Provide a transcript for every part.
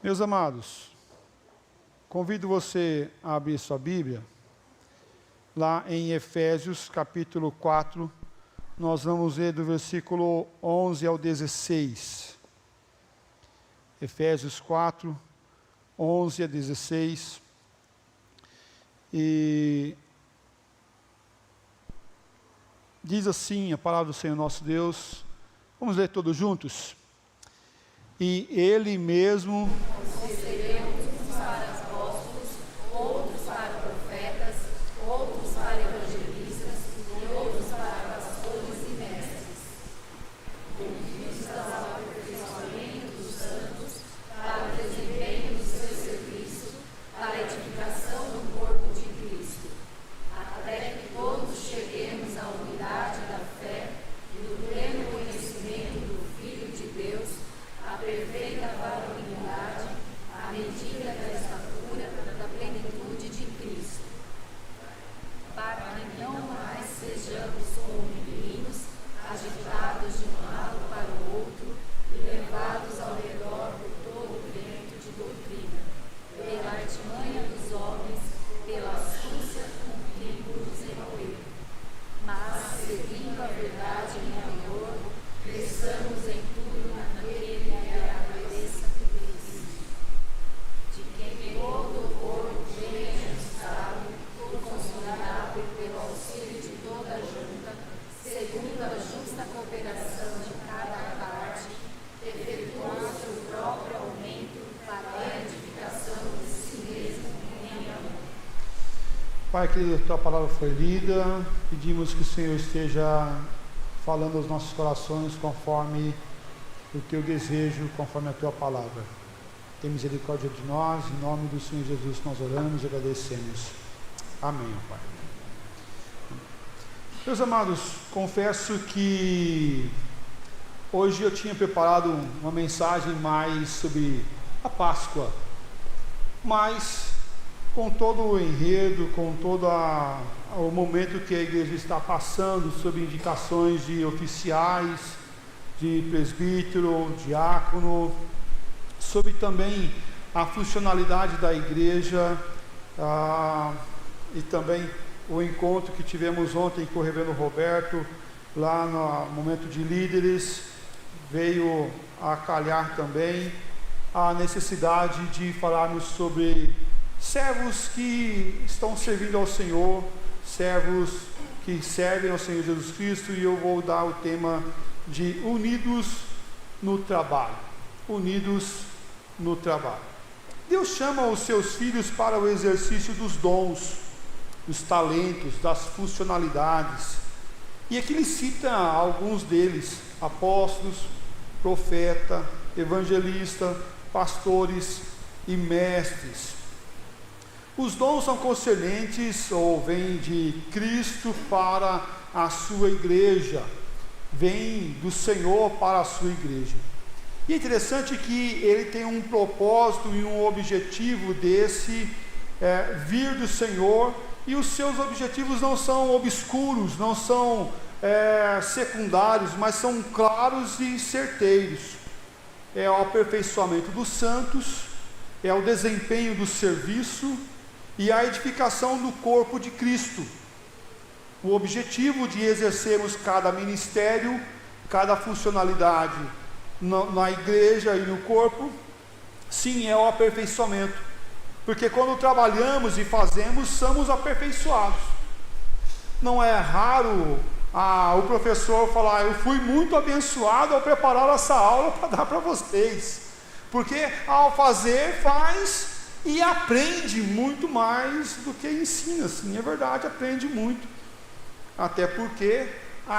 Meus amados, convido você a abrir sua Bíblia, lá em Efésios capítulo 4, nós vamos ler do versículo 11 ao 16. Efésios 4, 11 a 16. E diz assim a palavra do Senhor nosso Deus, vamos ler todos juntos? E Ele mesmo concederemos uns para apóstolos, outros para profetas, outros para evangelistas e outros para pastores e mestres, com vistas ao aperfeiçoamento dos santos, para o desempenho do seu serviço, para a edificação do corpo de Cristo, até que todos cheguemos à unidade da fé e do pleno conhecimento do Filho de Deus, a perfeita varonilidade, à medida da estatura da plenitude de Cristo, para que não mais sejamos como meninos, agitados de um lado para o outro e levados ao redor por todo o vento de doutrina, pela artimanha dos homens, pela astúcia com que nos envolvem. Mas, seguindo a verdade em amor, cresçamos em tudo naquele que é a cabeça, Cristo, de quem todo o corpo bem ajustado e consolidado pelo auxílio de toda a junta, segundo a justa cooperação de cada parte, efetuando o próprio aumento para a edificação de si mesmo em amor. Pai, que a Tua palavra foi lida, pedimos que o Senhor esteja falando aos nossos corações conforme o Teu desejo, conforme a Tua palavra. Tem misericórdia de nós, em nome do Senhor Jesus nós oramos e agradecemos. Amém, Pai. Meus amados, confesso que hoje eu tinha preparado uma mensagem mais sobre a Páscoa, mas com todo o enredo, com todo o momento que a igreja está passando, sob indicações de oficiais, de presbítero, diácono, sobre também a funcionalidade da igreja, e também o encontro que tivemos ontem com o reverendo Roberto, lá no momento de líderes, veio a calhar também a necessidade de falarmos sobre servos que estão servindo ao Senhor, servos que servem ao Senhor Jesus Cristo, e eu vou dar o tema de unidos no trabalho. Unidos no trabalho. Deus chama os seus filhos para o exercício dos dons, dos talentos, das funcionalidades. E aqui ele cita alguns deles: apóstolos, profeta, evangelista, pastores e mestres. Os dons são concernentes ou vêm de Cristo para a sua igreja, vêm do Senhor para a sua igreja. E é interessante que ele tem um propósito e um objetivo desse vir do Senhor, e os seus objetivos não são obscuros, não são secundários, mas são claros e certeiros. É o aperfeiçoamento dos santos, é o desempenho do serviço e a edificação do corpo de Cristo. O objetivo de exercermos cada ministério, cada funcionalidade na igreja e no corpo, sim, é o aperfeiçoamento, porque quando trabalhamos e fazemos, somos aperfeiçoados. Não é raro o professor falar: eu fui muito abençoado ao preparar essa aula para dar para vocês, porque ao fazer, faz e aprende muito mais do que ensina. Sim, é verdade, aprende muito, até porque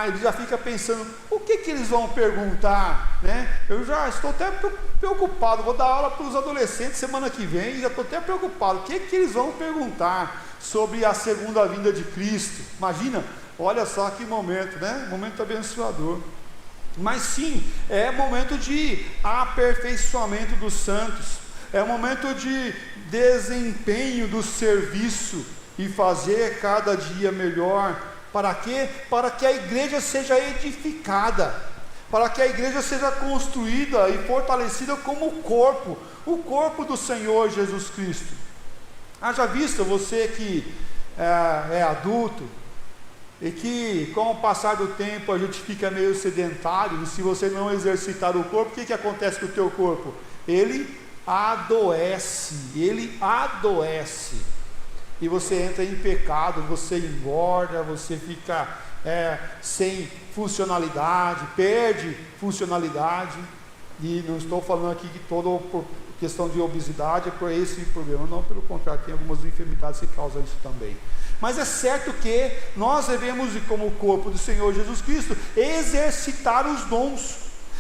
ele já fica pensando, o que eles vão perguntar, né? Eu já estou até preocupado, vou dar aula para os adolescentes semana que vem, e já estou até preocupado, o que eles vão perguntar sobre a segunda vinda de Cristo? Imagina, olha só que momento, né? Momento abençoador. Mas sim, é momento de aperfeiçoamento dos santos, é momento de desempenho do serviço e fazer cada dia melhor. Para quê? Para que a igreja seja edificada, para que a igreja seja construída e fortalecida como o corpo do Senhor Jesus Cristo. Haja vista você que é adulto, e que com o passar do tempo a gente fica meio sedentário, e se você não exercitar o corpo, o que acontece com o teu corpo? Ele adoece, e você entra em pecado, você engorda, você fica sem funcionalidade, perde funcionalidade. E não estou falando aqui que toda questão de obesidade é por esse problema, não, pelo contrário, tem algumas enfermidades que causam isso também. Mas é certo que nós devemos, como o corpo do Senhor Jesus Cristo, exercitar os dons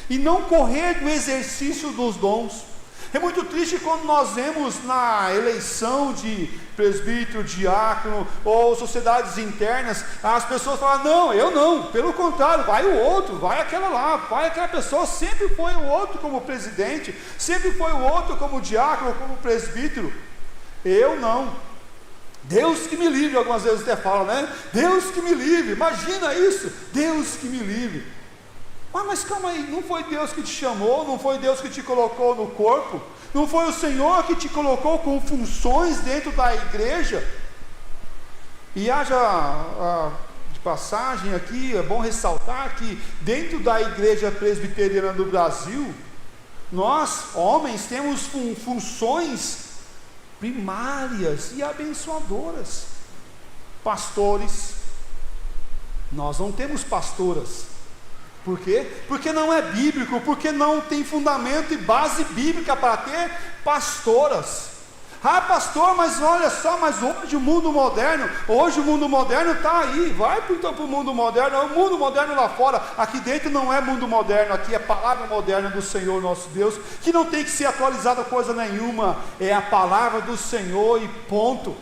e não correr do exercício dos dons. É muito triste quando nós vemos na eleição de presbítero, diácono ou sociedades internas, as pessoas falam: não, eu não, pelo contrário, vai o outro, vai aquela lá, vai aquela pessoa. Sempre foi o outro como presidente, sempre foi o outro como diácono, como presbítero. Eu não. Deus que me livre, algumas vezes até fala, né? Deus que me livre, imagina isso, Deus que me livre. Mas calma aí, não foi Deus que te chamou, não foi Deus que te colocou no corpo, não foi o Senhor que te colocou com funções dentro da igreja? E haja de passagem aqui, é bom ressaltar que dentro da igreja presbiteriana do Brasil, nós, homens, temos funções primárias e abençoadoras. Pastores, nós não temos pastoras. Por quê? Porque não é bíblico, porque não tem fundamento e base bíblica para ter pastoras. Pastor, mas olha só, mas hoje o mundo moderno está aí, vai então para o mundo moderno, é o mundo moderno lá fora. Aqui dentro não é mundo moderno, aqui é palavra moderna do Senhor nosso Deus, que não tem que ser atualizada coisa nenhuma, é a palavra do Senhor e ponto.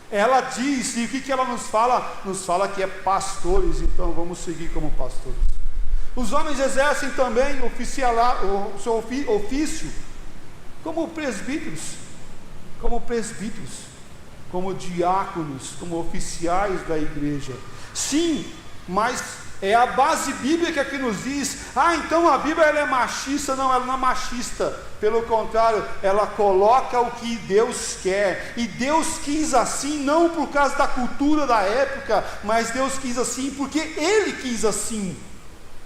Ela diz, e o que ela nos fala? Nos fala que é pastores, então vamos seguir como pastores. Os homens exercem também o seu ofício como presbíteros, como diáconos, como oficiais da igreja. Sim, mas é a base bíblica que nos diz: então a Bíblia ela é machista. Não, ela não é machista, pelo contrário, ela coloca o que Deus quer, e Deus quis assim, não por causa da cultura da época, mas Deus quis assim porque Ele quis assim.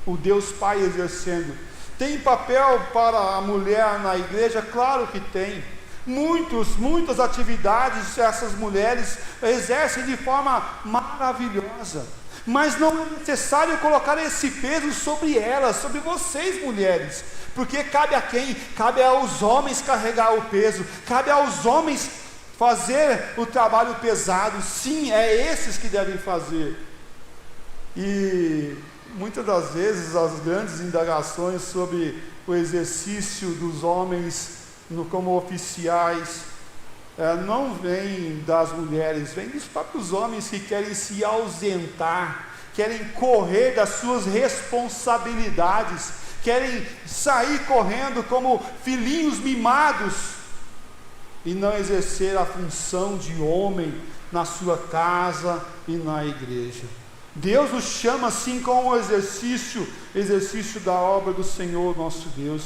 O Deus Pai exercendo. Tem papel para a mulher na igreja? Claro que tem. Muitas atividades essas mulheres exercem de forma maravilhosa, mas não é necessário colocar esse peso sobre elas, sobre vocês mulheres, porque cabe a quem? Cabe aos homens carregar o peso, cabe aos homens fazer o trabalho pesado. Sim, é esses que devem fazer. E muitas das vezes as grandes indagações sobre o exercício dos homens como oficiais não vêm das mulheres, vêm dos próprios homens que querem se ausentar, querem correr das suas responsabilidades, querem sair correndo como filhinhos mimados e não exercer a função de homem na sua casa e na igreja. Deus nos chama assim com o exercício da obra do Senhor nosso Deus,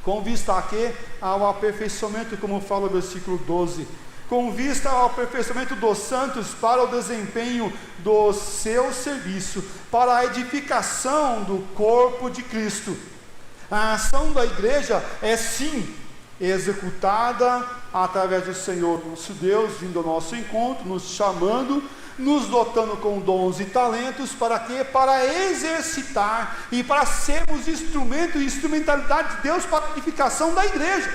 com vista aqui ao aperfeiçoamento, como fala o versículo 12, com vista ao aperfeiçoamento dos santos para o desempenho do seu serviço, para a edificação do corpo de Cristo. A ação da igreja é sim executada através do Senhor nosso Deus, vindo ao nosso encontro, nos chamando, nos dotando com dons e talentos, para quê? Para exercitar e para sermos instrumento e instrumentalidade de Deus para a edificação da igreja.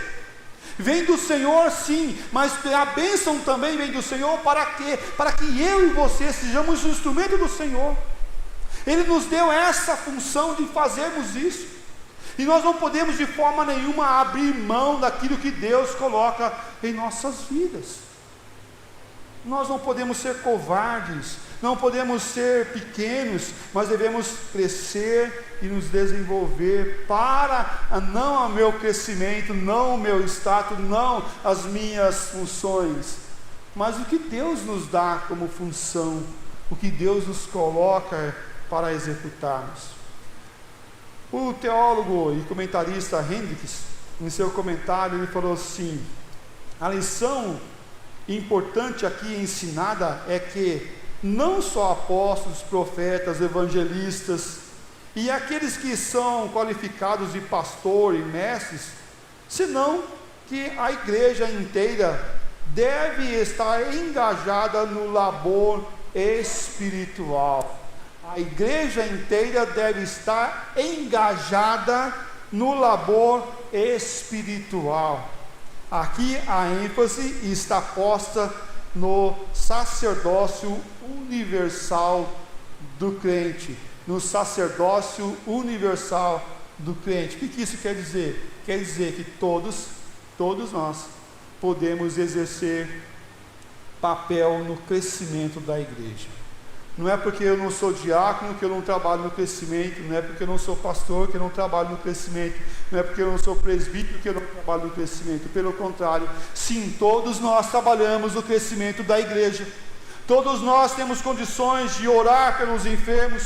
Vem do Senhor sim, mas a bênção também vem do Senhor para quê? Para que eu e você sejamos o instrumento do Senhor. Ele nos deu essa função de fazermos isso, e nós não podemos de forma nenhuma abrir mão daquilo que Deus coloca em nossas vidas. Nós não podemos ser covardes, não podemos ser pequenos, mas devemos crescer e nos desenvolver para não o meu crescimento, não o meu status, não as minhas funções, mas o que Deus nos dá como função, o que Deus nos coloca para executarmos. O teólogo e comentarista Hendricks, em seu comentário, ele falou assim: a lição importante aqui ensinada é que não só apóstolos, profetas, evangelistas e aqueles que são qualificados de pastor e mestres, senão que a igreja inteira deve estar engajada no labor espiritual. A igreja inteira deve estar engajada no labor espiritual. Aqui a ênfase está posta no sacerdócio universal do crente. No sacerdócio universal do crente. O que isso quer dizer? Quer dizer que todos nós podemos exercer papel no crescimento da igreja. Não é porque eu não sou diácono que eu não trabalho no crescimento, não é porque eu não sou pastor que eu não trabalho no crescimento, não é porque eu não sou presbítero que eu não trabalho no crescimento. Pelo contrário, sim, todos nós trabalhamos no crescimento da igreja. Todos nós temos condições de orar pelos enfermos,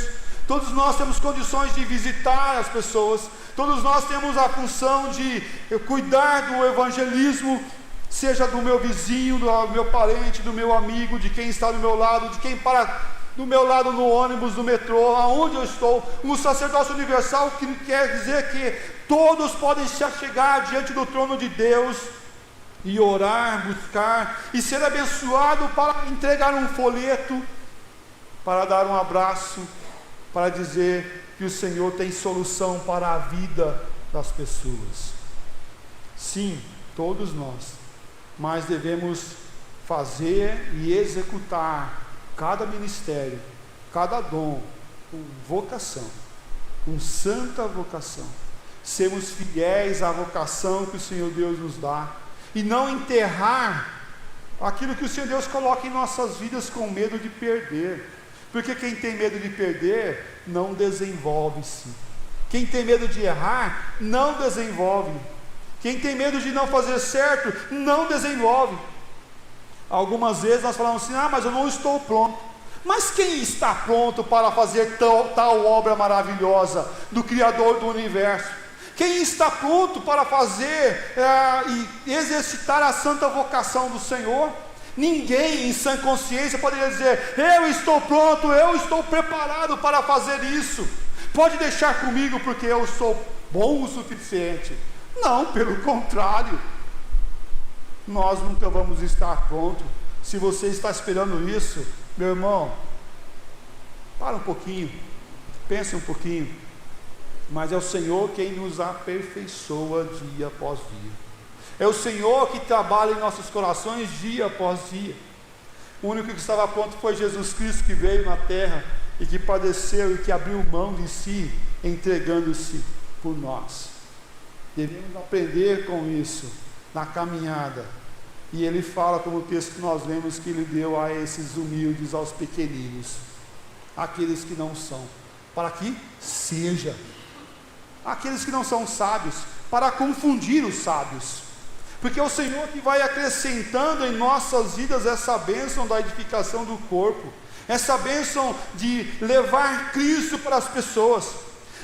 todos nós temos condições de visitar as pessoas, todos nós temos a função de cuidar do evangelismo, seja do meu vizinho, do meu parente, do meu amigo, de quem está do meu lado, de quem para do meu lado no ônibus, no metrô, aonde eu estou. Um sacerdócio universal que quer dizer que todos podem se achegar diante do trono de Deus e orar, buscar e ser abençoado para entregar um folheto, para dar um abraço, para dizer que o Senhor tem solução para a vida das pessoas. Sim, todos nós, mas devemos fazer e executar cada ministério, cada dom, com vocação, com santa vocação. Sermos fiéis à vocação que o Senhor Deus nos dá e não enterrar aquilo que o Senhor Deus coloca em nossas vidas com medo de perder, porque quem tem medo de perder não desenvolve-se. Quem tem medo de errar não desenvolve. Quem tem medo de não fazer certo não desenvolve. Algumas vezes nós falamos assim: mas eu não estou pronto. Mas quem está pronto para fazer tal obra maravilhosa do Criador do Universo? Quem está pronto para fazer e exercitar a santa vocação do Senhor? Ninguém em sã consciência poderia dizer: eu estou pronto, eu estou preparado para fazer isso, pode deixar comigo porque eu sou bom o suficiente. Não, pelo contrário, nós nunca vamos estar prontos. Se você está esperando isso, meu irmão, para um pouquinho, pense um pouquinho. Mas é o Senhor quem nos aperfeiçoa dia após dia. É o Senhor que trabalha em nossos corações dia após dia. O único que estava pronto foi Jesus Cristo, que veio na terra e que padeceu e que abriu mão de si, entregando-se por nós. Devemos aprender com isso na caminhada. E ele fala, como o texto que nós lemos, que ele deu a esses humildes, aos pequeninos, aqueles que não são, para que seja, aqueles que não são sábios, para confundir os sábios, porque é o Senhor que vai acrescentando em nossas vidas essa bênção da edificação do corpo, essa bênção de levar Cristo para as pessoas.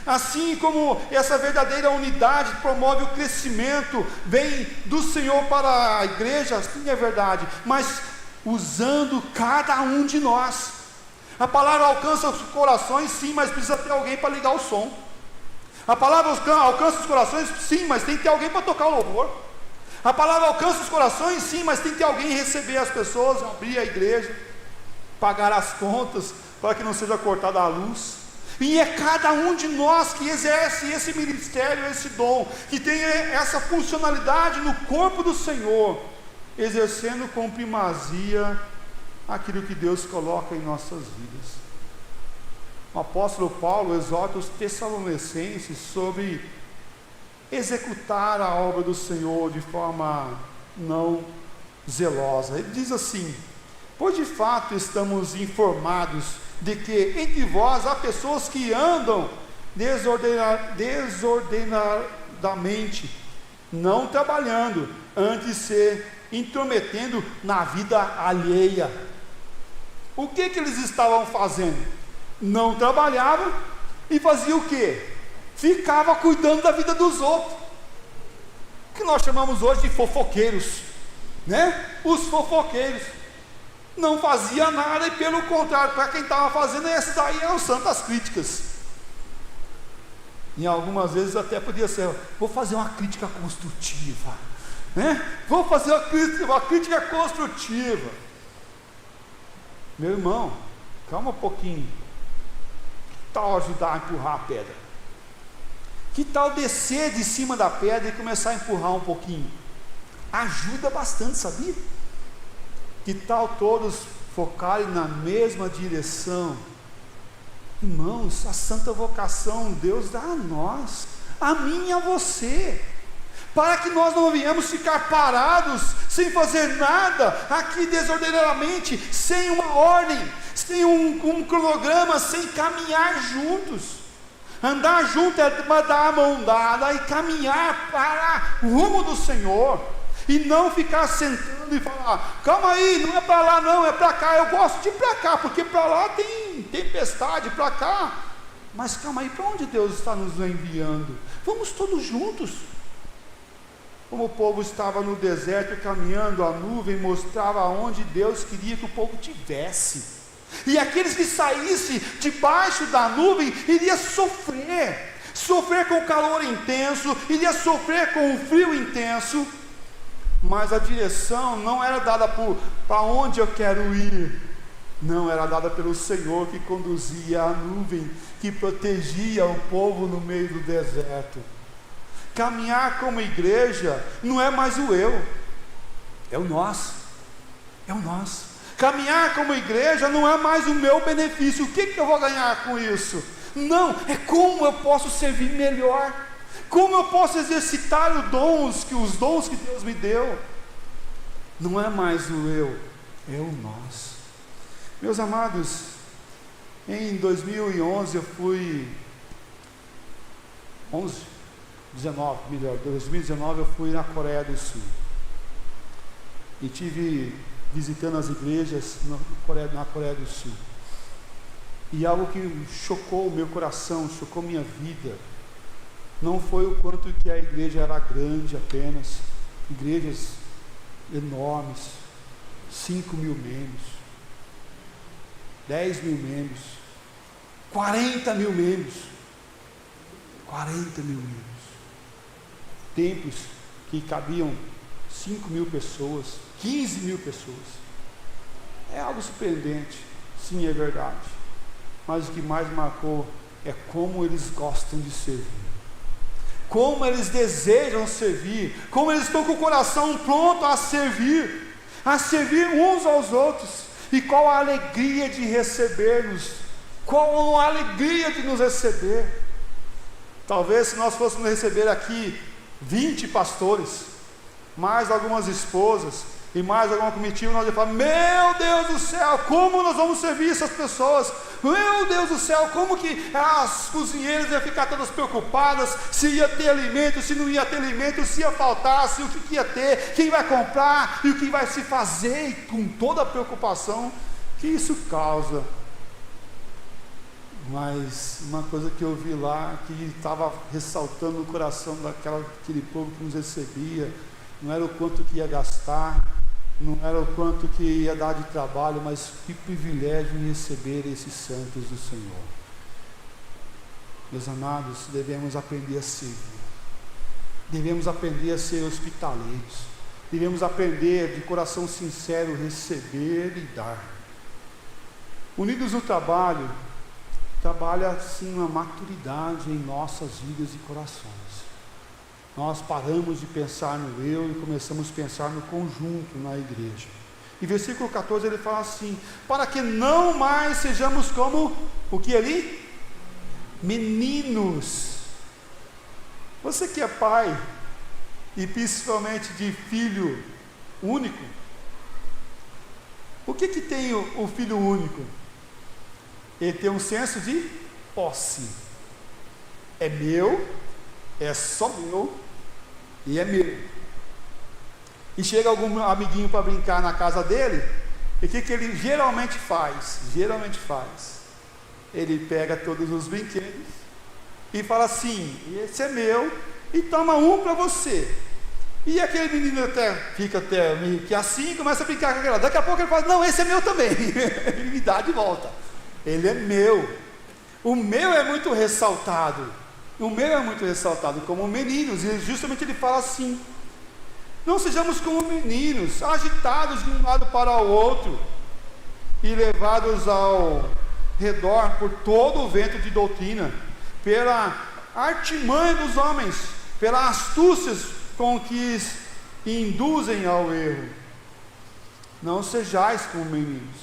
Assim como essa verdadeira unidade promove o crescimento, vem do Senhor para a igreja, sim, é verdade, mas usando cada um de nós. A palavra alcança os corações, sim, mas precisa ter alguém para ligar o som. A palavra alcança os corações, sim, mas tem que ter alguém para tocar o louvor. A palavra alcança os corações, sim, mas tem que ter alguém receber as pessoas, abrir a igreja, pagar as contas, para que não seja cortada a luz. E é cada um de nós que exerce esse ministério, esse dom, que tem essa funcionalidade no corpo do Senhor, exercendo com primazia aquilo que Deus coloca em nossas vidas. O apóstolo Paulo exorta os Tessalonicenses sobre executar a obra do Senhor de forma não zelosa. Ele diz assim: pois de fato estamos informados de que entre vós há pessoas que andam desordenadamente, não trabalhando, antes se intrometendo na vida alheia. O que eles estavam fazendo? Não trabalhavam e faziam o quê? ficava cuidando da vida dos outros, que nós chamamos hoje de fofoqueiros, né? Os fofoqueiros não fazia nada, e pelo contrário, para quem estava fazendo, esses daí eram santas críticas. E algumas vezes até podia ser: vou fazer uma crítica construtiva, né? Vou fazer uma crítica construtiva. Meu irmão, calma um pouquinho. Que tal ajudar a empurrar a pedra? Que tal descer de cima da pedra e começar a empurrar um pouquinho? Ajuda bastante, sabia? Que tal todos focarem na mesma direção? Irmãos, a santa vocação Deus dá a nós, a mim e a você, para que nós não venhamos ficar parados, sem fazer nada, aqui desordenadamente, sem uma ordem, sem um cronograma, sem caminhar juntos. Andar junto é dar a mão dada e caminhar para o rumo do Senhor, e não ficar sentando e falar: calma aí, não é para lá não, é para cá. Eu gosto de ir para cá, porque para lá tem tempestade, para cá. Mas calma aí, para onde Deus está nos enviando? Vamos todos juntos. Como o povo estava no deserto caminhando, a nuvem mostrava onde Deus queria que o povo tivesse. E aqueles que saíssem debaixo da nuvem iriam sofrer com o calor intenso, iria sofrer com o frio intenso. Mas a direção não era dada para onde eu quero ir, não, era dada pelo Senhor, que conduzia a nuvem, que protegia o povo no meio do deserto. Caminhar como igreja não é mais o eu, é o nós, é o nós. Caminhar como igreja não é mais o meu benefício. O que eu vou ganhar com isso? Não, é como eu posso servir melhor, como eu posso exercitar os dons que Deus me deu. Não é mais o eu, é o nós. Meus amados, em 2011 eu fui 2019 eu fui na Coreia do Sul, e tive visitando as igrejas na Coreia do Sul, e algo que chocou o meu coração, chocou minha vida, não foi o quanto que a igreja era grande apenas, igrejas enormes, 5 mil membros, 10 mil membros, 40 mil membros, 40 mil membros, templos que cabiam 5 mil pessoas, 15 mil pessoas. É algo surpreendente, sim, é verdade, mas o que mais marcou é como eles gostam de servir, como eles desejam servir, como eles estão com o coração pronto a servir uns aos outros, e qual a alegria de receber-nos, qual a alegria de nos receber. Talvez se nós fôssemos receber aqui 20 pastores, mais algumas esposas, e mais alguma comitiva, nós ia falar: meu Deus do céu, como nós vamos servir essas pessoas? Meu Deus do céu, como que as cozinheiras iam ficar todas preocupadas, se ia ter alimento, se não ia ter alimento, se ia faltar, se o que ia ter, quem vai comprar, e o que vai se fazer, e com toda a preocupação que isso causa. Mas uma coisa que eu vi lá, que estava ressaltando no coração daquele povo que nos recebia, não era o quanto que ia gastar, não era o quanto que ia dar de trabalho, mas que privilégio em receber esses santos do Senhor. Meus amados, devemos aprender a servir, devemos aprender a ser hospitaleiros, devemos aprender de coração sincero receber e dar. Unidos no trabalho, trabalha assim uma maturidade em nossas vidas e corações. Nós paramos de pensar no eu e começamos a pensar no conjunto, na igreja. Em versículo 14 ele fala assim: para que não mais sejamos como, o que ali? Meninos. Você que é pai, e principalmente de filho único, o que tem o filho único? Ele tem um senso de posse. É meu, é só meu, e é meu. E chega algum amiguinho para brincar na casa dele, e o que ele geralmente faz? Ele pega todos os brinquedos e fala assim: esse é meu, e toma um para você. E aquele menino fica até meio que assim, começa a brincar com aquela. Daqui a pouco ele fala: não, esse é meu também. Ele me dá de volta. Ele é meu. O meu é muito ressaltado. O meu é muito ressaltado como meninos. E justamente ele fala assim: não sejamos como meninos, agitados de um lado para o outro e levados ao redor por todo o vento de doutrina, pela artimanha dos homens, pela astúcia com que induzem ao erro. Não sejais como meninos,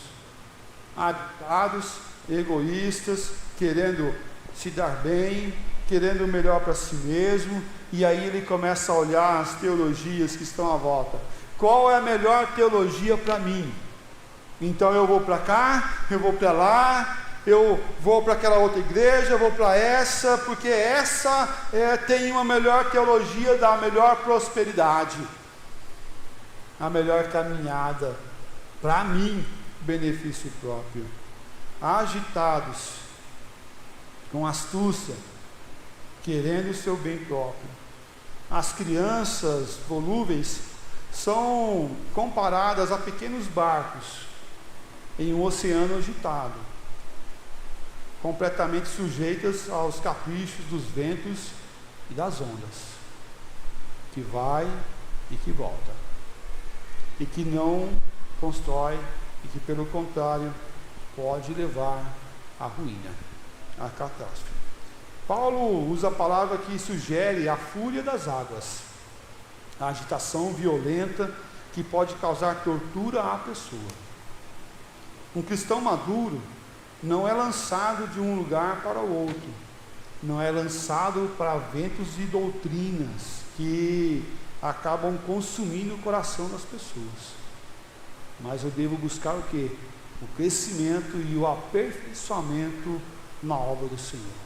agitados, egoístas, querendo se dar bem, querendo o melhor para si mesmo. E aí ele começa a olhar as teologias que estão à volta. Qual é a melhor teologia para mim? Então eu vou para cá, eu vou para lá, eu vou para aquela outra igreja, eu vou para essa, porque essa tem uma melhor teologia da melhor prosperidade, a melhor caminhada, para mim, benefício próprio. Agitados, com astúcia, querendo o seu bem próprio. As crianças volúveis são comparadas a pequenos barcos em um oceano agitado, completamente sujeitas aos caprichos dos ventos e das ondas, que vai e que volta, e que não constrói, e que pelo contrário pode levar à ruína, à catástrofe. Paulo usa a palavra que sugere a fúria das águas, a agitação violenta que pode causar tortura à pessoa. Um cristão maduro não é lançado de um lugar para o outro, não é lançado para ventos e doutrinas que acabam consumindo o coração das pessoas. Mas eu devo buscar o quê? O crescimento e o aperfeiçoamento na obra do Senhor.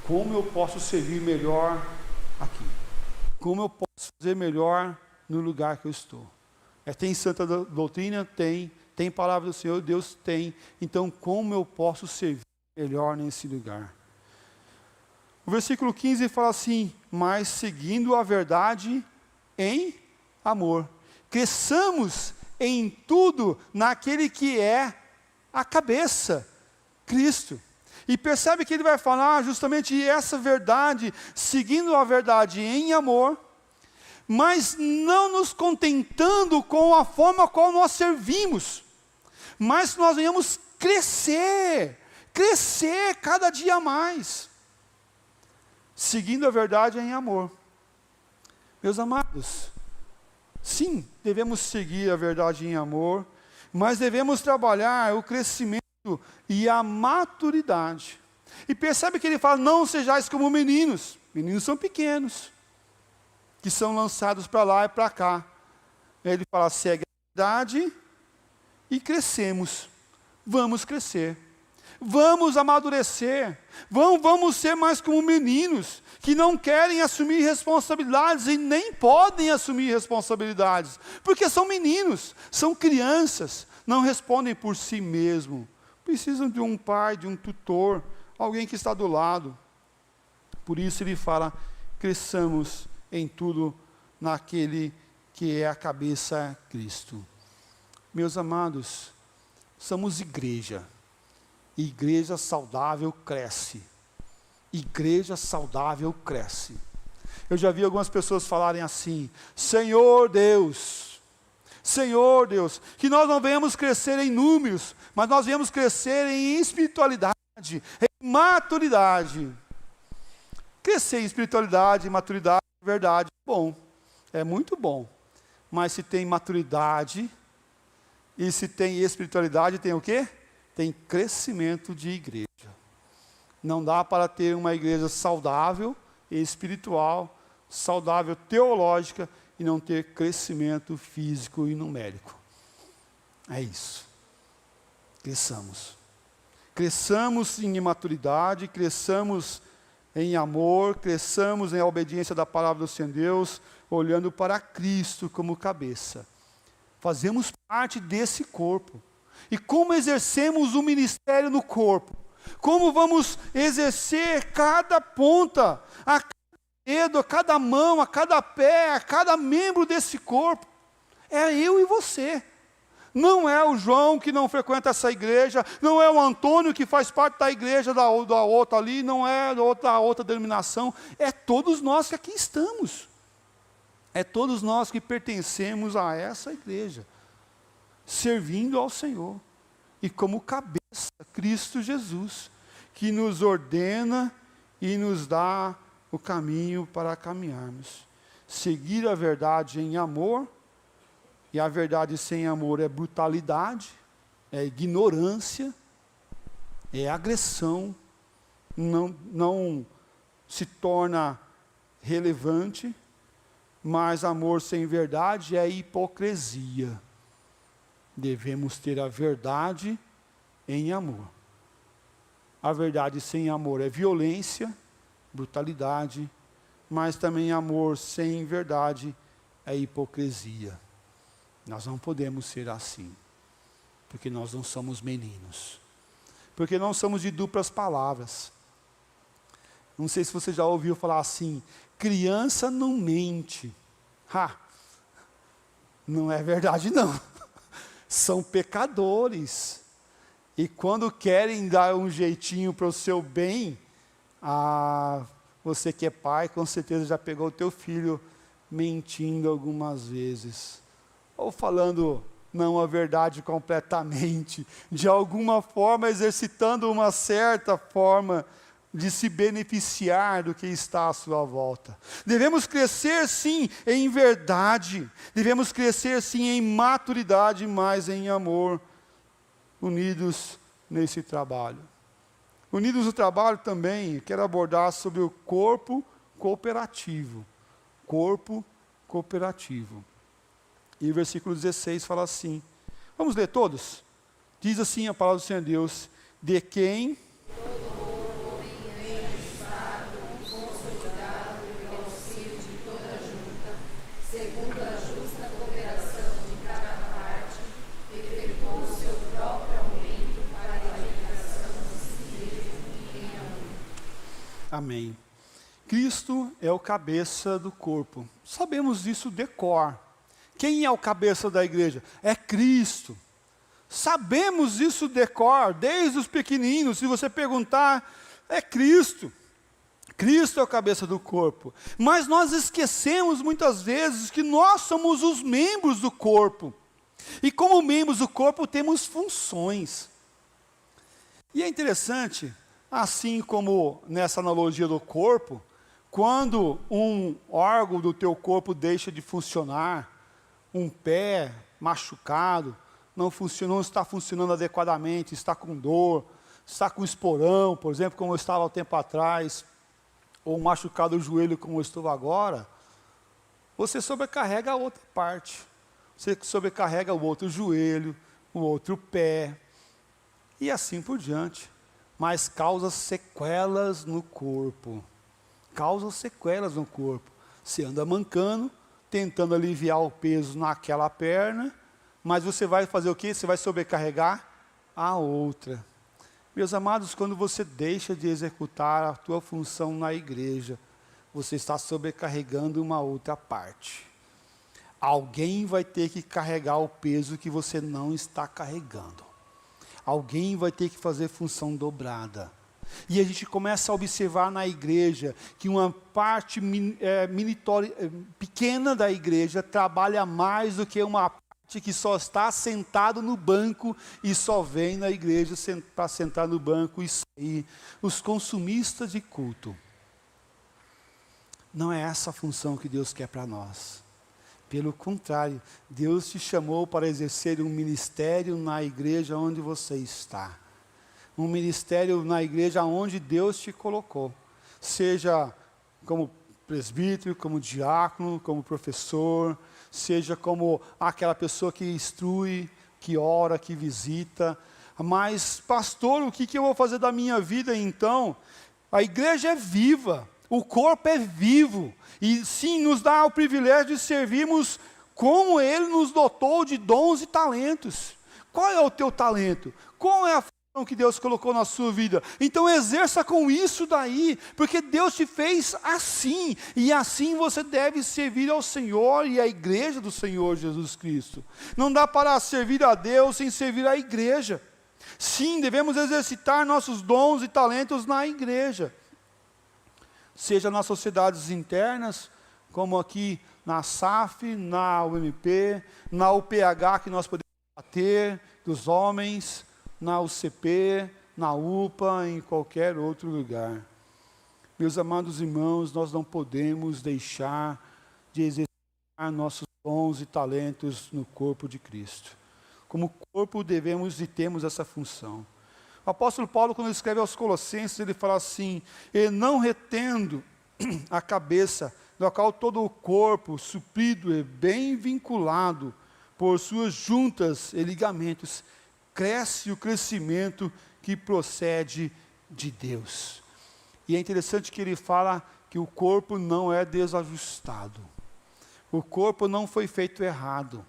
Como eu posso servir melhor aqui? Como eu posso fazer melhor no lugar que eu estou? Tem santa doutrina? Tem palavra do Senhor? Deus tem. Então, como eu posso servir melhor nesse lugar? O versículo 15 fala assim: mas seguindo a verdade em amor, cresçamos em tudo naquele que é a cabeça, Cristo. E percebe que ele vai falar justamente essa verdade, seguindo a verdade em amor, mas não nos contentando com a forma como nós servimos, mas nós venhamos crescer cada dia mais, seguindo a verdade em amor. Meus amados, sim, devemos seguir a verdade em amor, mas devemos trabalhar o crescimento e a maturidade. E percebe que ele fala: não sejais como meninos. Meninos são pequenos, que são lançados para lá e para cá. Ele fala: segue a verdade e crescemos. Vamos crescer, vamos amadurecer, vamos ser mais como meninos, que não querem assumir responsabilidades e nem podem assumir responsabilidades, porque são meninos, são crianças, não respondem por si mesmos, precisam de um pai, de um tutor, alguém que está do lado. Por isso ele fala: cresçamos em tudo naquele que é a cabeça, Cristo. Meus amados, somos igreja. Igreja saudável cresce. Igreja saudável cresce. Eu já vi algumas pessoas falarem assim: Senhor Deus, que nós não venhamos crescer em números, mas nós venhamos crescer em espiritualidade, em maturidade. Crescer em espiritualidade e maturidade, verdade, bom, é muito bom. Mas se tem maturidade e se tem espiritualidade, tem o quê? Tem crescimento de igreja. Não dá para ter uma igreja saudável e espiritual, saudável teológica, e não ter crescimento físico e numérico. É isso. Cresçamos em maturidade, cresçamos em amor, cresçamos em obediência da palavra do Senhor Deus, olhando para Cristo como cabeça. Fazemos parte desse corpo. E como exercemos o ministério no corpo? Como vamos exercer cada ponta, a cada dedo, a cada mão, a cada pé, a cada membro desse corpo. É eu e você. Não é o João que não frequenta essa igreja, não é o Antônio que faz parte da igreja da outra ali, não é da outra denominação, é todos nós que aqui estamos. É todos nós que pertencemos a essa igreja, servindo ao Senhor. E como cabeça, Cristo Jesus, que nos ordena e nos dá o caminho para caminharmos. Seguir a verdade em amor. E a verdade sem amor é brutalidade, é ignorância, é agressão, não se torna relevante, mas amor sem verdade é hipocrisia. Devemos ter a verdade em amor. A verdade sem amor é violência, brutalidade, mas também amor sem verdade é hipocrisia. Nós não podemos ser assim, porque nós não somos meninos, porque não somos de duplas palavras. Não sei se você já ouviu falar assim, criança não mente. Não é verdade não, são pecadores, e quando querem dar um jeitinho para o seu bem, você que é pai, com certeza já pegou o teu filho mentindo algumas vezes, ou falando não a verdade completamente, de alguma forma exercitando uma certa forma de se beneficiar do que está à sua volta. Devemos crescer sim em verdade, devemos crescer sim em maturidade, mas em amor, unidos nesse trabalho. Unidos no trabalho também, quero abordar sobre o corpo cooperativo. Corpo cooperativo. E o versículo 16 fala assim, vamos ler todos? Diz assim a palavra do Senhor Deus, de quem Todo homem é ajustado, consolidado e auxílio de toda junta, segundo a justa cooperação de cada parte, efetua o seu próprio aumento para a edificação do Espírito em amor. Amém. Cristo é o cabeça do corpo. Sabemos disso de cor. Quem é o cabeça da igreja? É Cristo. Sabemos isso de cor, desde os pequeninos. Se você perguntar, é Cristo. Cristo é o cabeça do corpo. Mas nós esquecemos muitas vezes que nós somos os membros do corpo. E como membros do corpo temos funções. E é interessante, assim como nessa analogia do corpo, quando um órgão do teu corpo deixa de funcionar, um pé machucado, não está funcionando adequadamente, está com dor, está com esporão, por exemplo, como eu estava há tempo atrás, ou machucado o joelho como eu estou agora, você sobrecarrega a outra parte. Você sobrecarrega o outro joelho, o outro pé, e assim por diante. Mas causa sequelas no corpo. Causa sequelas no corpo. Você anda mancando, tentando aliviar o peso naquela perna, mas você vai fazer o quê? Você vai sobrecarregar a outra. Meus amados, quando você deixa de executar a tua função na igreja, você está sobrecarregando uma outra parte. Alguém vai ter que carregar o peso que você não está carregando. Alguém vai ter que fazer função dobrada. E a gente começa a observar na igreja que uma parte pequena da igreja trabalha mais do que uma parte que só está sentado no banco e só vem na igreja para sentar no banco e sair. Os consumistas de culto. Não é essa a função que Deus quer para nós. Pelo contrário, Deus te chamou para exercer um ministério na igreja onde você está. Um ministério na igreja onde Deus te colocou. Seja como presbítero, como diácono, como professor, seja como aquela pessoa que instrui, que ora, que visita. Mas, pastor, o que eu vou fazer da minha vida então? A igreja é viva, o corpo é vivo. E sim, nos dá o privilégio de servirmos como Ele nos dotou de dons e talentos. Qual é o teu talento? Qual é a que Deus colocou na sua vida. Então exerça com isso daí, porque Deus te fez assim, e assim você deve servir ao Senhor e à igreja do Senhor Jesus Cristo. Não dá para servir a Deus sem servir à igreja. Sim, devemos exercitar nossos dons e talentos na igreja, seja nas sociedades internas, como aqui na SAF, na UMP, na UPH que nós podemos ter, dos homens, na UCP, na UPA, em qualquer outro lugar. Meus amados irmãos, nós não podemos deixar de exercitar nossos dons e talentos no corpo de Cristo. Como corpo devemos e temos essa função. O apóstolo Paulo, quando ele escreve aos Colossenses, ele fala assim: e não retendo a cabeça, no qual todo o corpo, suprido e bem vinculado por suas juntas e ligamentos, cresce o crescimento que procede de Deus. E é interessante que ele fala que o corpo não é desajustado. O corpo não foi feito errado.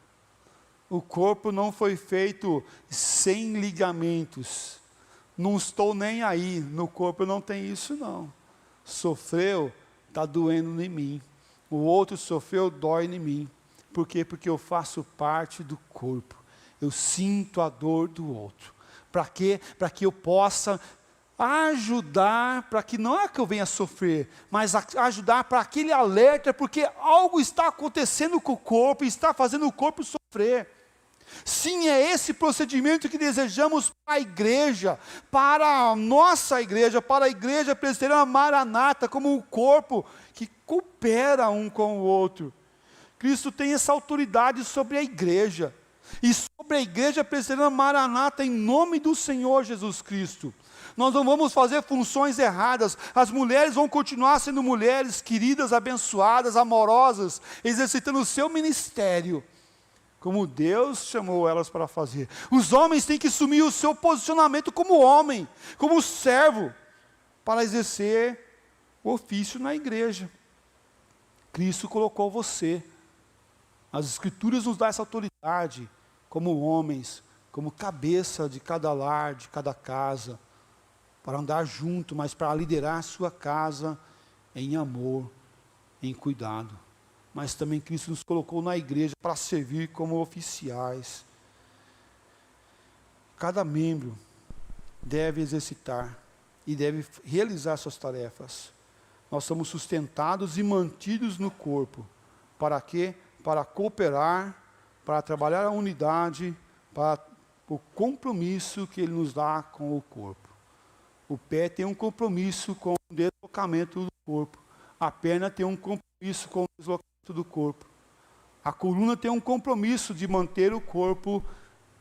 O corpo não foi feito sem ligamentos. Não estou nem aí, no corpo não tem isso não. Sofreu, está doendo em mim. O outro sofreu, dói em mim. Por quê? Porque eu faço parte do corpo. Eu sinto a dor do outro. Para quê? Para que eu possa ajudar, para que não é que eu venha sofrer, mas ajudar para aquele alerta, porque algo está acontecendo com o corpo e está fazendo o corpo sofrer. Sim, é esse procedimento que desejamos para a igreja, para a nossa igreja, para a igreja presbiteriana Maranata, como um corpo que coopera um com o outro. Cristo tem essa autoridade sobre a igreja, e sobre a igreja presbiteriana Maranata, em nome do Senhor Jesus Cristo. Nós não vamos fazer funções erradas. As mulheres vão continuar sendo mulheres queridas, abençoadas, amorosas, exercitando o seu ministério, como Deus chamou elas para fazer. Os homens têm que assumir o seu posicionamento como homem, como servo, para exercer o ofício na igreja. Cristo colocou você. As Escrituras nos dão essa autoridade, como homens, como cabeça de cada lar, de cada casa, para andar junto, mas para liderar a sua casa em amor, em cuidado. Mas também Cristo nos colocou na igreja para servir como oficiais. Cada membro deve exercitar e deve realizar suas tarefas. Nós somos sustentados e mantidos no corpo. Para quê? Para cooperar, para trabalhar a unidade, para o compromisso que Ele nos dá com o corpo. O pé tem um compromisso com o deslocamento do corpo. A perna tem um compromisso com o deslocamento do corpo. A coluna tem um compromisso de manter o corpo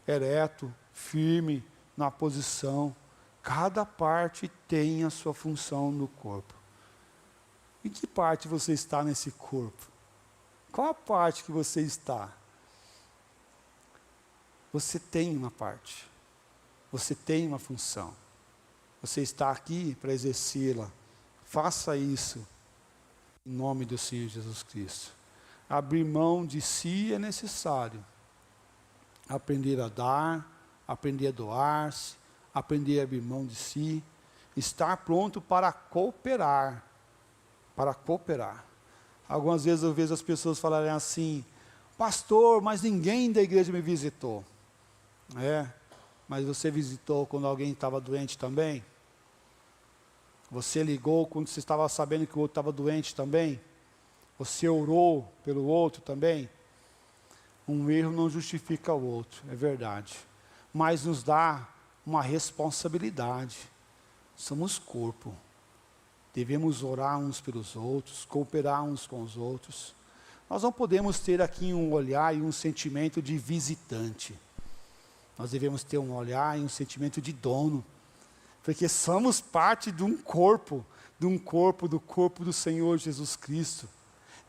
ereto, firme, na posição. Cada parte tem a sua função no corpo. Em que parte você está nesse corpo? Qual a parte que você está? Você tem uma parte. Você tem uma função. Você está aqui para exercê-la. Faça isso em nome do Senhor Jesus Cristo. Abrir mão de si é necessário. Aprender a dar, aprender a doar-se, aprender a abrir mão de si, estar pronto para cooperar. Para cooperar. Algumas vezes eu vejo as pessoas falarem assim: pastor, mas ninguém da igreja me visitou. Mas você visitou quando alguém estava doente também? Você ligou quando você estava sabendo que o outro estava doente também? Você orou pelo outro também? Um erro não justifica o outro, é verdade. Mas nos dá uma responsabilidade. Somos corpo. Devemos orar uns pelos outros, cooperar uns com os outros. Nós não podemos ter aqui um olhar e um sentimento de visitante. Nós devemos ter um olhar e um sentimento de dono. Porque somos parte de um corpo, do corpo do Senhor Jesus Cristo.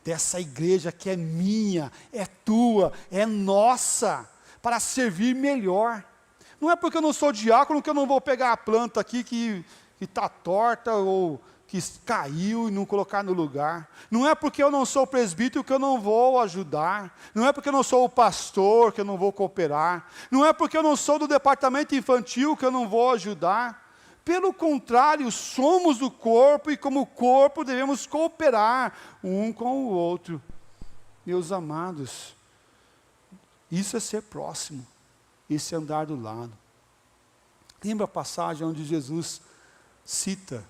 Dessa igreja que é minha, é tua, é nossa, para servir melhor. Não é porque eu não sou diácono que eu não vou pegar a planta aqui que está torta ou que caiu e não colocar no lugar. Não é porque eu não sou presbítero que eu não vou ajudar. Não é porque eu não sou o pastor que eu não vou cooperar. Não é porque eu não sou do departamento infantil que eu não vou ajudar. Pelo contrário, somos do corpo e como corpo devemos cooperar um com o outro. Meus amados, isso é ser próximo. Isso é andar do lado. Lembra a passagem onde Jesus cita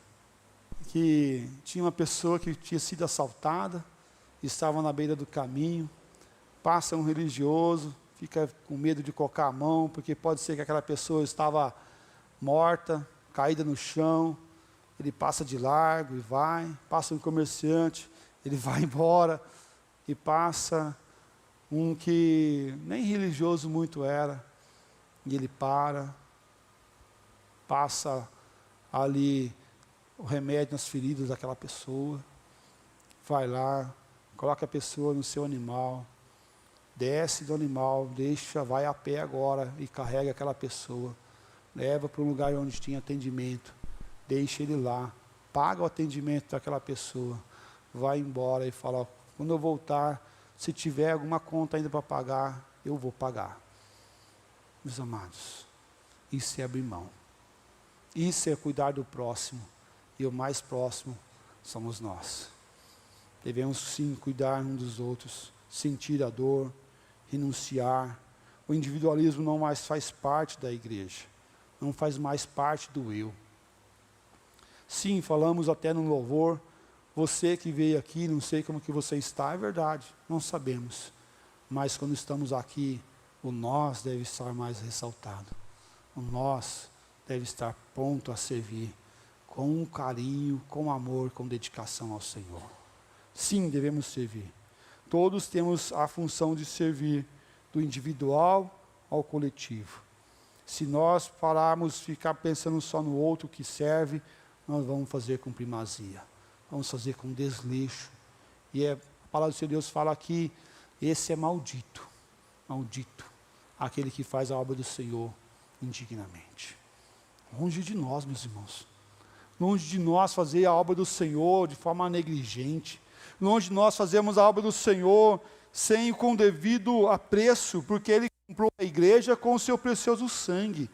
que tinha uma pessoa que tinha sido assaltada, estava na beira do caminho, passa um religioso, fica com medo de colocar a mão, porque pode ser que aquela pessoa estava morta, caída no chão, ele passa de largo e vai, passa um comerciante, ele vai embora, e passa um que nem religioso muito era, e ele passa ali o remédio nas feridas daquela pessoa, vai lá, coloca a pessoa no seu animal, desce do animal, vai a pé agora e carrega aquela pessoa, leva para um lugar onde tinha atendimento, deixa ele lá, paga o atendimento daquela pessoa, vai embora e fala, quando eu voltar, se tiver alguma conta ainda para pagar, eu vou pagar. Meus amados, isso é abrir mão. Isso é cuidar do próximo. E o mais próximo somos nós. Devemos sim cuidar uns dos outros, sentir a dor, renunciar. O individualismo não mais faz parte da igreja. Não faz mais parte do eu. Sim, falamos até no louvor, você que veio aqui, não sei como que você está, é verdade, não sabemos. Mas quando estamos aqui, o nós deve estar mais ressaltado. O nós deve estar pronto a servir, com carinho, com amor, com dedicação ao Senhor. Sim, devemos servir. Todos temos a função de servir, do individual ao coletivo. Se nós pararmos, ficar pensando só no outro que serve, nós vamos fazer com primazia. Vamos fazer com desleixo. E a palavra do Senhor Deus fala que esse é maldito. Maldito. Aquele que faz a obra do Senhor indignamente. Longe de nós, meus irmãos. Longe de nós fazer a obra do Senhor de forma negligente. Longe de nós fazermos a obra do Senhor sem com devido apreço, porque Ele comprou a igreja com o seu precioso sangue.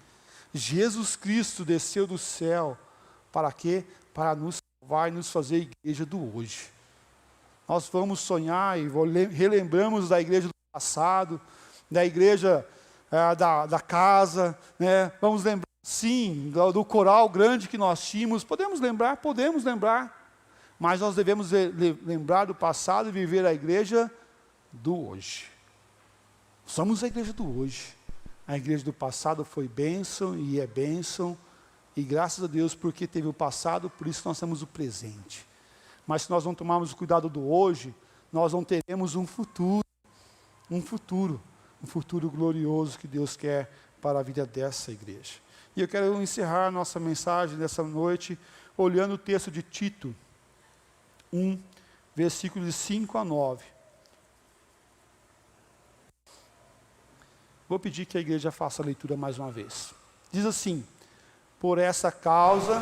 Jesus Cristo desceu do céu. Para quê? Para nos salvar e nos fazer a igreja do hoje. Nós vamos sonhar e relembramos da igreja do passado, da igreja da casa, né? Vamos lembrar, sim, do coral grande que nós tínhamos. Podemos lembrar, mas nós devemos lembrar do passado e viver a igreja do hoje. Somos a igreja do hoje. A igreja do passado foi bênção e é bênção, e graças a Deus porque teve o passado, por isso nós temos o presente. Mas se nós não tomarmos o cuidado do hoje, nós não teremos um futuro glorioso que Deus quer para a vida dessa igreja. E eu quero encerrar nossa mensagem dessa noite olhando o texto de Tito 1, versículos 5 a 9. Vou pedir que a igreja faça a leitura mais uma vez. Diz assim: por essa causa,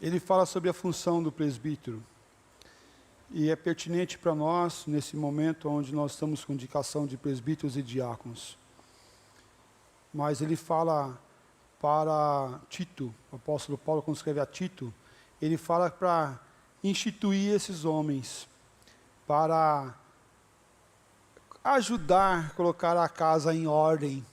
ele fala sobre a função do presbítero. e é pertinente para nós, nesse momento onde nós estamos com indicação de presbíteros e diáconos. Mas ele fala para Tito, o apóstolo Paulo, quando escreve a Tito, ele fala para instituir esses homens, para ajudar a colocar a casa em ordem,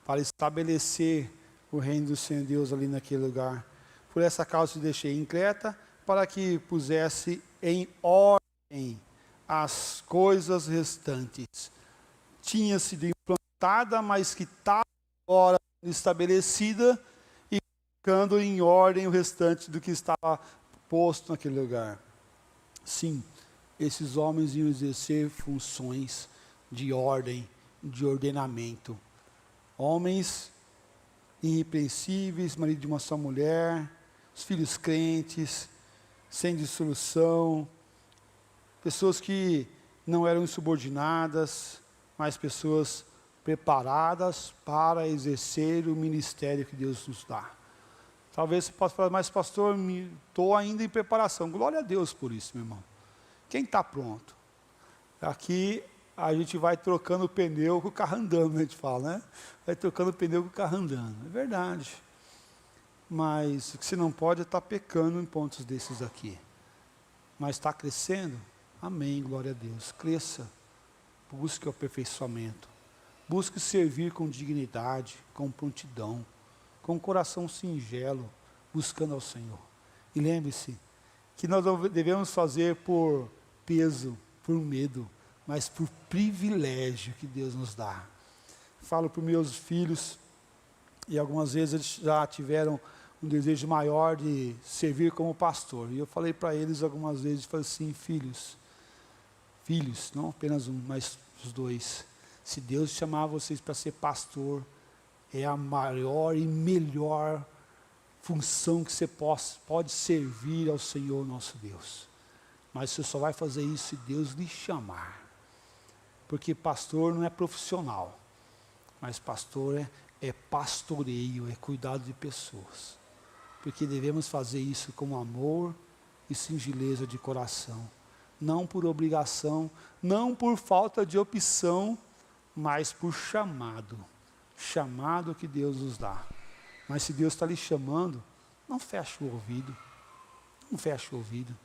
para estabelecer o reino do Senhor Deus ali naquele lugar. Por essa causa eu deixei em Creta, para que pusesse em ordem as coisas restantes. Tinha sido implantada, mas que estava agora estabelecida e colocando em ordem o restante do que estava posto naquele lugar. Sim, esses homens iam exercer funções de ordem, de ordenamento. Homens irrepreensíveis, marido de uma só mulher, os filhos crentes, sem dissolução, pessoas que não eram insubordinadas, mas pessoas preparadas para exercer o ministério que Deus nos dá. Talvez você possa falar, mas pastor, estou ainda em preparação. Glória a Deus por isso, meu irmão. Quem está pronto? Aqui a gente vai trocando o pneu com o carro andando, a gente fala, né? Vai trocando o pneu com o carro andando. É verdade. Mas o que você não pode é estar pecando em pontos desses aqui. Mas está crescendo? Amém, glória a Deus. Cresça. Busque o aperfeiçoamento. Busque servir com dignidade, com prontidão, com um coração singelo, buscando ao Senhor. E lembre-se que nós não devemos fazer por peso, por medo, mas por privilégio que Deus nos dá. Falo para os meus filhos, e algumas vezes eles já tiveram um desejo maior de servir como pastor. E eu falei para eles algumas vezes, falei assim, filhos, não apenas um, mas os dois. Se Deus chamar vocês para ser pastor, é a maior e melhor função que você pode servir ao Senhor nosso Deus. Mas você só vai fazer isso se Deus lhe chamar. Porque pastor não é profissional, mas pastor é pastoreio, é cuidado de pessoas. Porque devemos fazer isso com amor e singeleza de coração. Não por obrigação, não por falta de opção, mas por chamado. Chamado que Deus nos dá. Mas se Deus está lhe chamando, não feche o ouvido. Não feche o ouvido.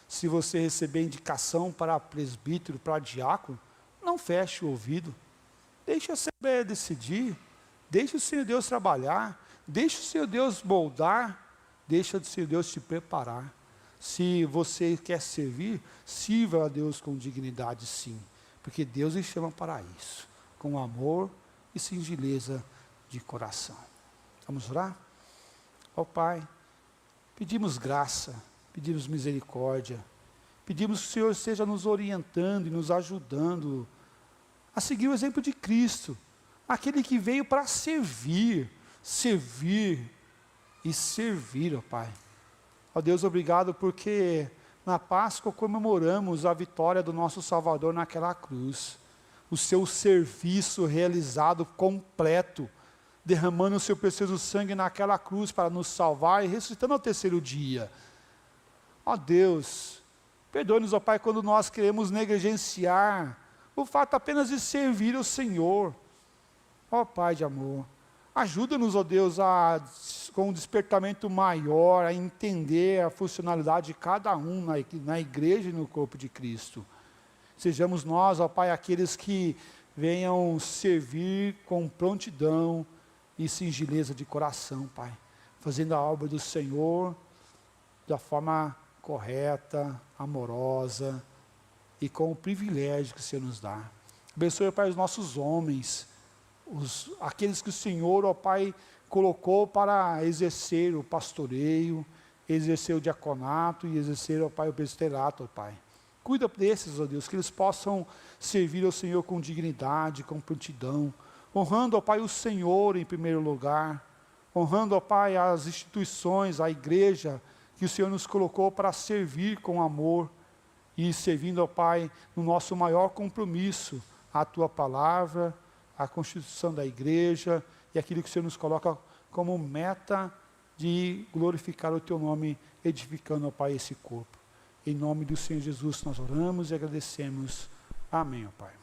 Se você receber indicação para presbítero, para diácono, não feche o ouvido. Deixe a Assembleia decidir. Deixe o Senhor Deus trabalhar. Deixe o Senhor Deus moldar. Deixe o Senhor Deus te preparar. Se você quer servir, sirva a Deus com dignidade, sim. Porque Deus lhe chama para isso. Com amor e singeleza de coração. Vamos orar? Ó Pai, pedimos graça, pedimos misericórdia, pedimos que o Senhor esteja nos orientando e nos ajudando a seguir o exemplo de Cristo, aquele que veio para servir e servir, ó Pai. Ó Deus, obrigado porque na Páscoa comemoramos a vitória do nosso Salvador naquela cruz, o seu serviço realizado completo, derramando o seu precioso sangue naquela cruz para nos salvar e ressuscitando ao terceiro dia. Ó Deus, perdoe-nos, ó Pai, quando nós queremos negligenciar o fato apenas de servir o Senhor. Ó Pai de amor, ajuda-nos, ó Deus, com um despertamento maior, a entender a funcionalidade de cada um na igreja e no corpo de Cristo. Sejamos nós, ó Pai, aqueles que venham servir com prontidão e singeleza de coração, Pai, fazendo a obra do Senhor da forma correta, amorosa e com o privilégio que o Senhor nos dá. Abençoe, Pai, os nossos homens, aqueles que o Senhor, ó Pai, colocou para exercer o pastoreio, exercer o diaconato e exercer, ó Pai, o presbiterato, ó Pai. Cuida desses, ó Deus, que eles possam servir ao Senhor com dignidade, com prontidão, honrando, ó Pai, o Senhor em primeiro lugar, honrando, ó Pai, as instituições, a igreja que o Senhor nos colocou para servir com amor e servindo, ó Pai, no nosso maior compromisso, a Tua palavra, a constituição da igreja e aquilo que o Senhor nos coloca como meta de glorificar o Teu nome, edificando, ó Pai, esse corpo. Em nome do Senhor Jesus nós oramos e agradecemos. Amém, ó Pai.